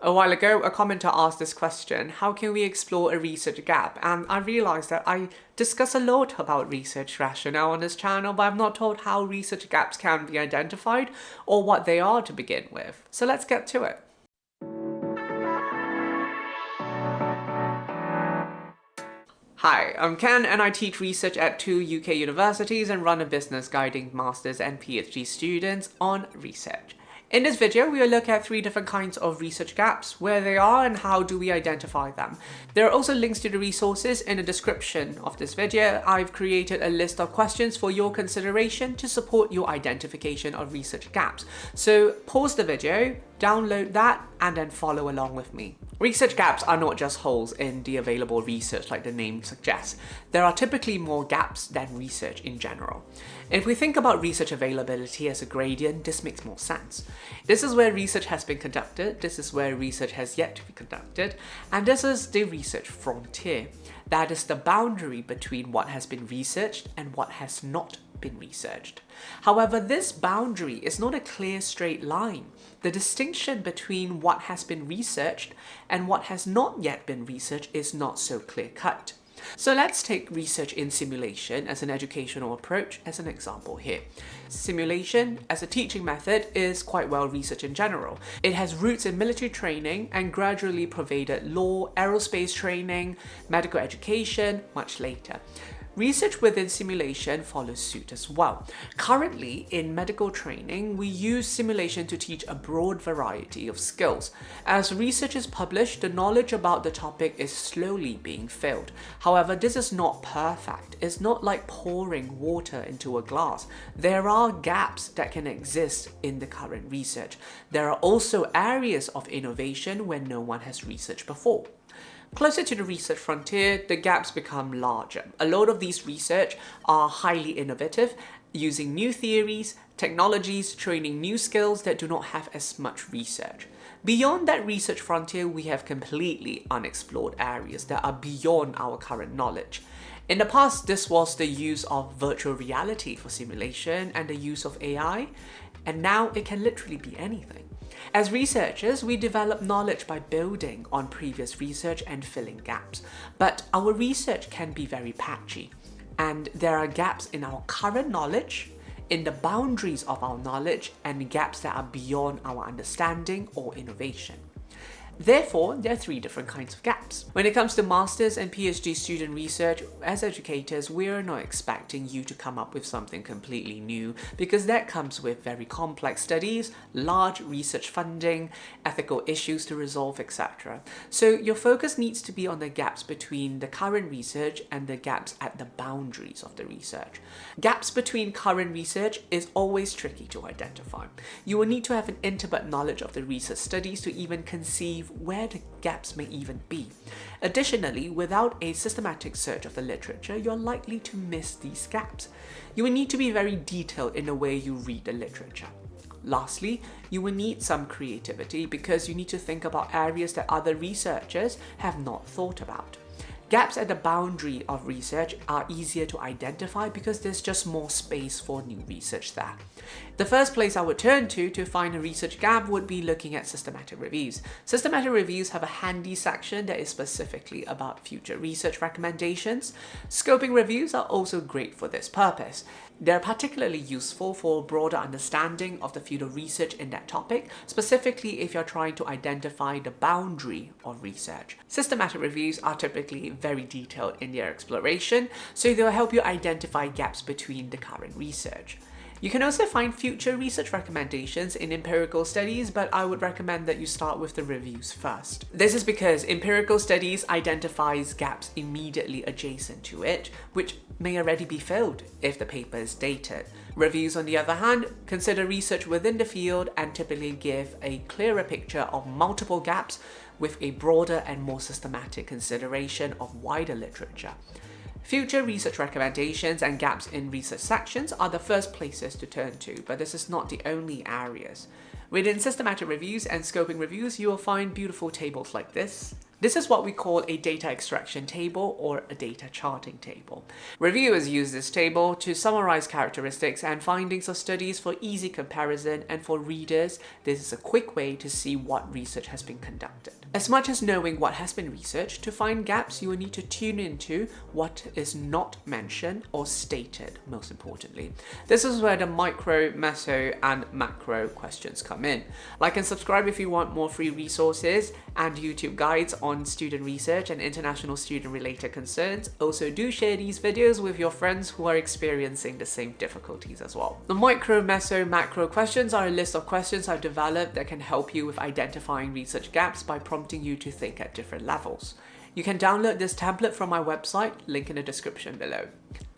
A while ago, a commenter asked this question: how can we explore a research gap? And I realized that I discuss a lot about research rationale on this channel, but I'm not told how research gaps can be identified or what they are to begin with. So let's get to it. Hi, I'm Ken and I teach research at 2 UK universities and run a business guiding masters and PhD students on research. In this video, we will look at 3 different kinds of research gaps, where they are and how do we identify them. There are also links to the resources in the description of this video. I've created a list of questions for your consideration to support your identification of research gaps. So pause the video, download that, and then follow along with me. Research gaps are not just holes in the available research like the name suggests. There are typically more gaps than research in general. If we think about research availability as a gradient, this makes more sense. This is where research has been conducted, this is where research has yet to be conducted, and this is the research frontier. That is the boundary between what has been researched and what has not been researched. However, this boundary is not a clear straight line. The distinction between what has been researched and what has not yet been researched is not so clear-cut. So let's take research in simulation as an educational approach as an example here. Simulation as a teaching method is quite well researched in general. It has roots in military training and gradually pervaded law, aerospace training, medical education much later. Research within simulation follows suit as well. Currently, in medical training, we use simulation to teach a broad variety of skills. As research is published, the knowledge about the topic is slowly being filled. However, this is not perfect. It's not like pouring water into a glass. There are gaps that can exist in the current research. There are also areas of innovation where no one has researched before. Closer to the research frontier, the gaps become larger. A lot of these research are highly innovative, using new theories, technologies, training new skills that do not have as much research. Beyond that research frontier, we have completely unexplored areas that are beyond our current knowledge. In the past, this was the use of virtual reality for simulation and the use of AI, and now it can literally be anything. As researchers, we develop knowledge by building on previous research and filling gaps. But our research can be very patchy, and there are gaps in our current knowledge, in the boundaries of our knowledge, and gaps that are beyond our understanding or innovation. Therefore, there are 3 different kinds of gaps. When it comes to master's and PhD student research, as educators, we are not expecting you to come up with something completely new because that comes with very complex studies, large research funding, ethical issues to resolve, etc. So your focus needs to be on the gaps between the current research and the gaps at the boundaries of the research. Gaps between current research is always tricky to identify. You will need to have an intimate knowledge of the research studies to even conceive where the gaps may even be. Additionally, without a systematic search of the literature, you're likely to miss these gaps. You will need to be very detailed in the way you read the literature. Lastly, you will need some creativity because you need to think about areas that other researchers have not thought about. Gaps at the boundary of research are easier to identify because there's just more space for new research there. The first place I would turn to find a research gap would be looking at systematic reviews. Systematic reviews have a handy section that is specifically about future research recommendations. Scoping reviews are also great for this purpose. They're particularly useful for a broader understanding of the field of research in that topic, specifically if you're trying to identify the boundary of research. Systematic reviews are typically very detailed in their exploration, so they'll help you identify gaps between the current research. You can also find future research recommendations in empirical studies, but I would recommend that you start with the reviews first. This is because empirical studies identifies gaps immediately adjacent to it, which may already be filled if the paper is dated. Reviews, on the other hand, consider research within the field and typically give a clearer picture of multiple gaps with a broader and more systematic consideration of wider literature. Future research recommendations and gaps in research sections are the first places to turn to, but this is not the only areas. Within systematic reviews and scoping reviews, you will find beautiful tables like this, This is what we call a data extraction table or a data charting table. Reviewers use this table to summarize characteristics and findings of studies for easy comparison, and for readers, this is a quick way to see what research has been conducted. As much as knowing what has been researched, to find gaps you will need to tune into what is not mentioned or stated, most importantly. This is where the micro, meso, and macro questions come in. Like and subscribe if you want more free resources and YouTube guides on student research and international student related concerns. Also, do share these videos with your friends who are experiencing the same difficulties as well. The micro, meso, macro questions are a list of questions I've developed that can help you with identifying research gaps by prompting you to think at different levels. You can download this template from my website, link in the description below.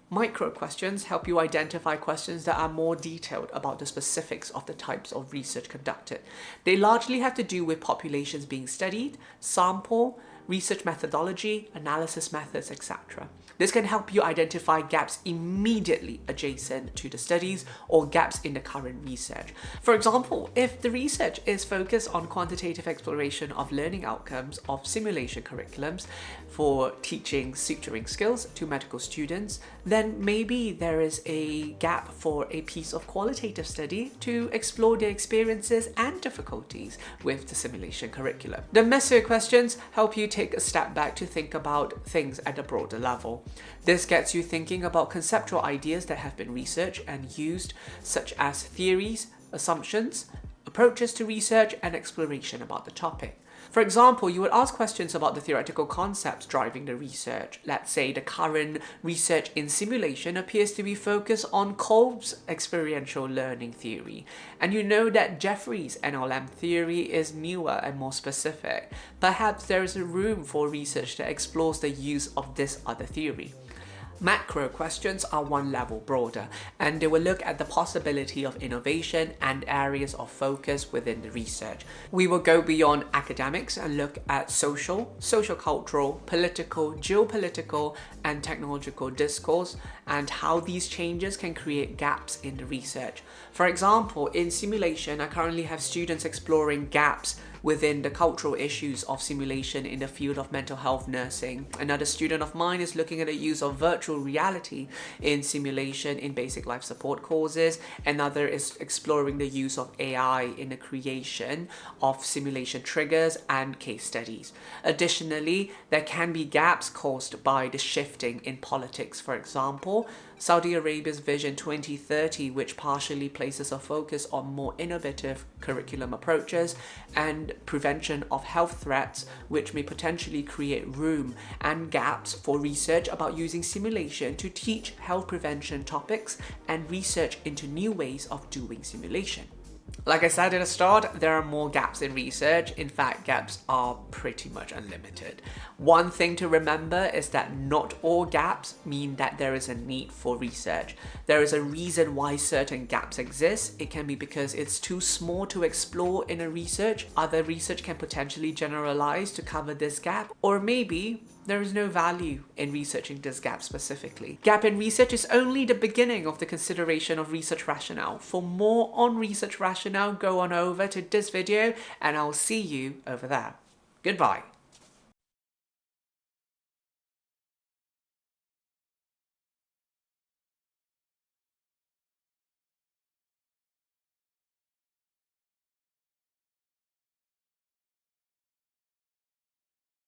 Micro questions help you identify questions that are more detailed about the specifics of the types of research conducted. They largely have to do with populations being studied, sample, research methodology, analysis methods, etc. This can help you identify gaps immediately adjacent to the studies or gaps in the current research. For example, if the research is focused on quantitative exploration of learning outcomes of simulation curriculums for teaching suturing skills to medical students, then maybe there is a gap for a piece of qualitative study to explore their experiences and difficulties with the simulation curriculum. The Meso questions help you take a step back to think about things at a broader level. This gets you thinking about conceptual ideas that have been researched and used, such as theories, assumptions, approaches to research, and exploration about the topic. For example, you would ask questions about the theoretical concepts driving the research. Let's say the current research in simulation appears to be focused on Kolb's experiential learning theory, and you know that Jeffrey's NLM theory is newer and more specific. Perhaps there is a room for research that explores the use of this other theory. Macro questions are one level broader, and they will look at the possibility of innovation and areas of focus within the research. We will go beyond academics and look at social, cultural, political, geopolitical, and technological discourse, and how these changes can create gaps in the research. For example, in simulation, I currently have students exploring gaps within the cultural issues of simulation in the field of mental health nursing. Another student of mine is looking at the use of virtual reality in simulation in basic life support courses. Another is exploring the use of AI in the creation of simulation triggers and case studies. Additionally, there can be gaps caused by the shifting in politics. For example, Saudi Arabia's Vision 2030, which partially places a focus on more innovative curriculum approaches and prevention of health threats, which may potentially create room and gaps for research about using simulation to teach health prevention topics and research into new ways of doing simulation. Like I said at the start, there are more gaps in research. In fact, gaps are pretty much unlimited. One thing to remember is that not all gaps mean that there is a need for research. There is a reason why certain gaps exist. It can be because it's too small to explore in a research. Other research can potentially generalize to cover this gap, or maybe there is no value in researching this gap specifically. Gap in research is only the beginning of the consideration of research rationale. For more on research rationale, go on over to this video and I'll see you over there. Goodbye.